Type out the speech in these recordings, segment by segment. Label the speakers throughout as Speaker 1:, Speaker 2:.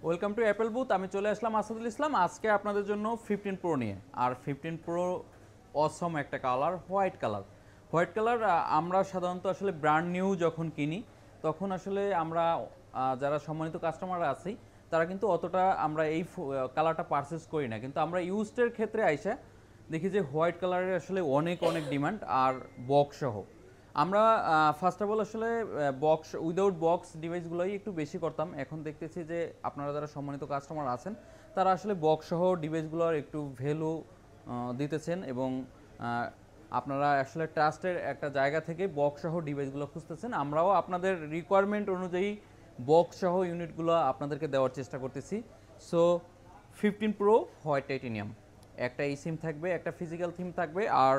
Speaker 1: Welcome to Apple booth. আমি চলে আসলাম আসাদুল ইসলাম আজকে আপনাদের জন্য 15 প্রো নিয়ে। আর 15 প্রো অসম একটা colour, white colour. White colour আমরা সাধারণত আসলে ব্র্যান্ড নিউ যখন কিনি তখন আসলে আমরা যারা সম্মানিত কাস্টমার আছি তারা কিন্তু অতটা আমরা এই কালারটা পারচেস করি না, কিন্তু আমরা ইউজডের ক্ষেত্রে আইসা দেখি যে হোয়াইট কালারের আসলে অনেক অনেক ডিমান্ড আর বক্স সহ। আমরা ফার্স্ট অফ অল আসলে বক্স উইদাউট বক্স ডিভাইসগুলোই একটু বেশি করতাম। এখন দেখতেছি যে আপনারা যারা সম্মানিত কাস্টমার আছেন তারা আসলে বক্স সহ ডিভাইসগুলোর একটু ভ্যালু দিতেছেন এবং আপনারা আসলে ট্রাস্টের একটা জায়গা থেকে বক্স সহ ডিভাইসগুলো খুঁজতেছেন। আমরাও আপনাদের রিকোয়ারমেন্ট অনুযায়ী বক্স সহ ইউনিটগুলো আপনাদেরকে দেওয়ার চেষ্টা করতেছি। সো 15 প্রো হোয়াইট টাইটেনিয়াম, একটা ই সিম থাকবে, একটা ফিজিক্যাল থিম থাকবে, আর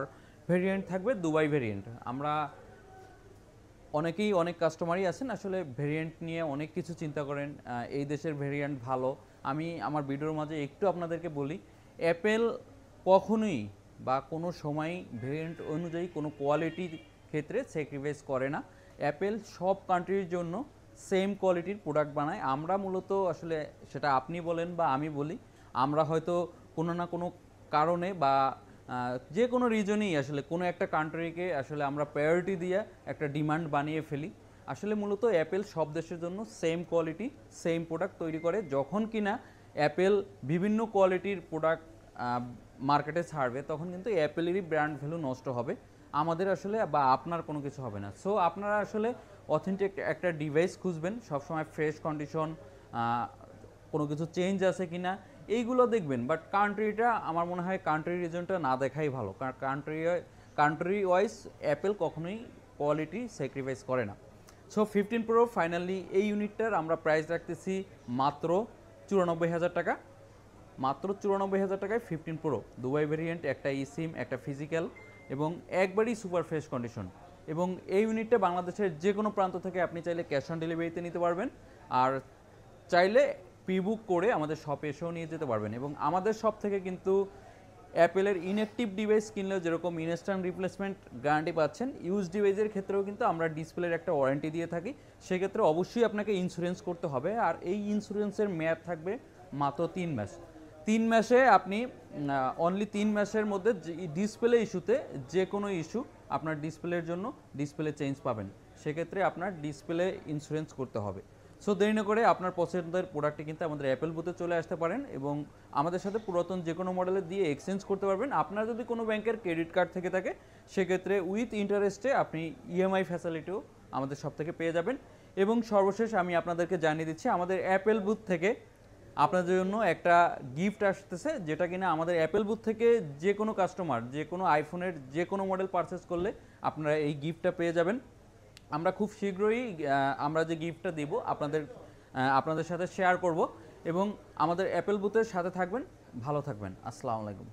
Speaker 1: ভেরিয়েন্ট থাকবে দুবাই ভেরিয়েন্ট। আমরা অনেক কাস্টমারই আছেন আসলে ভেরিয়েন্ট নিয়ে অনেক কিছু চিন্তা করেন, এই দেশের ভেরিয়েন্ট ভালো। আমি আমার ভিডিওর মাঝে একটু আপনাদেরকে বলি, অ্যাপেল কখনোই বা কোনো সময় ভেরিয়েন্ট অনুযায়ী কোনো কোয়ালিটির ক্ষেত্রে স্যাক্রিফাইস করে না। অ্যাপেল সব কান্ট্রির জন্য সেম কোয়ালিটির প্রোডাক্ট বানায়। আমরা মূলত আসলে সেটা আপনি বলেন বা আমি বলি, আমরা হয়তো কোনো না কোনো কারণে বা যে কোনো রিজনেই আসলে কোনো একটা কান্ট্রিকে আসলে আমরা প্রায়োরিটি দিয়ে একটা ডিমান্ড বানিয়ে ফেলি। আসলে মূলত অ্যাপেল সব দেশের জন্য সেম কোয়ালিটি সেম প্রোডাক্ট তৈরি করে। যখন কিনা অ্যাপেল বিভিন্ন কোয়ালিটির প্রোডাক্ট মার্কেটে ছাড়বে তখন কিন্তু অ্যাপেলেরই ব্র্যান্ড ভ্যালু নষ্ট হবে, আমাদের আসলে বা আপনার কোনো কিছু হবে না। সো আপনারা আসলে অথেন্টিক একটা ডিভাইস খুঁজবেন, সবসময় ফ্রেশ কন্ডিশন, কোনো কিছু চেঞ্জ আছে কি না এইগুলো দেখবেন। বাট কান্ট্রিটা আমার মনে হয় কান্ট্রি রিজনটা না দেখাই ভালো, কারণ কান্ট্রি ওয়াইজ অ্যাপেল কখনোই কোয়ালিটি স্যাক্রিফাইস করে না। সো 15 প্রো ফাইনালি এই ইউনিটটার আমরা প্রাইস রাখতেছি মাত্র 94,000 টাকা। মাত্র 94,000 টাকায় 15 প্রো দুবাই ভেরিয়েন্ট, একটা ই সিম, একটা ফিজিক্যাল এবং একবারই সুপার ফ্রেশ কন্ডিশন। এবং এই ইউনিটটা বাংলাদেশের যে কোনো প্রান্ত থেকে আপনি চাইলে ক্যাশ অন ডেলিভারিতে নিতে পারবেন, আর চাইলে প্রিবুক করে আমাদের শপে এসেও নিয়ে যেতে পারবেন। এবং আমাদের শপ থেকে কিন্তু অ্যাপেলের ইনঅ্যাক্টিভ ডিভাইস কিনলেও যেরকম ইনস্ট্যান্ট রিপ্লেসমেন্ট গ্যারান্টি পাচ্ছেন, ইউজ ডিভাইসের ক্ষেত্রেও কিন্তু আমরা ডিসপ্লের একটা ওয়ারেন্টি দিয়ে থাকি। সেক্ষেত্রে অবশ্যই আপনাকে ইন্স্যুরেন্স করতে হবে, আর এই ইন্স্যুরেন্সের মেয়াদ থাকবে মাত্র 3 মাস। 3 মাসে আপনি অনলি 3 মাসের মধ্যে ডিসপ্লে ইস্যুতে যে কোনো ইস্যু আপনার ডিসপ্লের জন্য ডিসপ্লে চেঞ্জ পাবেন, সেক্ষেত্রে আপনার ডিসপ্লে ইন্স্যুরেন্স করতে হবে। সো দেরি না করে আপনার পছন্দের প্রোডাক্টটি কিন্তু আমাদের অ্যাপেল বুথে চলে আসতে পারেন এবং আমাদের সাথে পুরাতন যে কোনো মডেলের দিয়ে এক্সচেঞ্জ করতে পারবেন। আপনার যদি কোনো ব্যাংকের ক্রেডিট কার্ড থেকে থাকে সেক্ষেত্রে উইথ ইন্টারেস্টে আপনি ইএমআই ফ্যাসিলিটিও আমাদের সব থেকে পেয়ে যাবেন। এবং সর্বশেষ আমি আপনাদেরকে জানিয়ে দিচ্ছি, আমাদের অ্যাপেল বুথ থেকে আপনাদের জন্য একটা গিফট আসতেছে, যেটা কিনা আমাদের অ্যাপেল বুথ থেকে যে কোনো কাস্টমার যে কোনো আইফোনের যে কোনো মডেল পারচেস করলে আপনারা এই গিফটটা পেয়ে যাবেন। আমরা খুব শীঘ্রই আমরা যে গিফটটা দিব আপনাদের সাথে শেয়ার করব। এবং আমাদের অ্যাপেল বুথের সাথে থাকবেন, ভালো থাকবেন। আসসালামু আলাইকুম।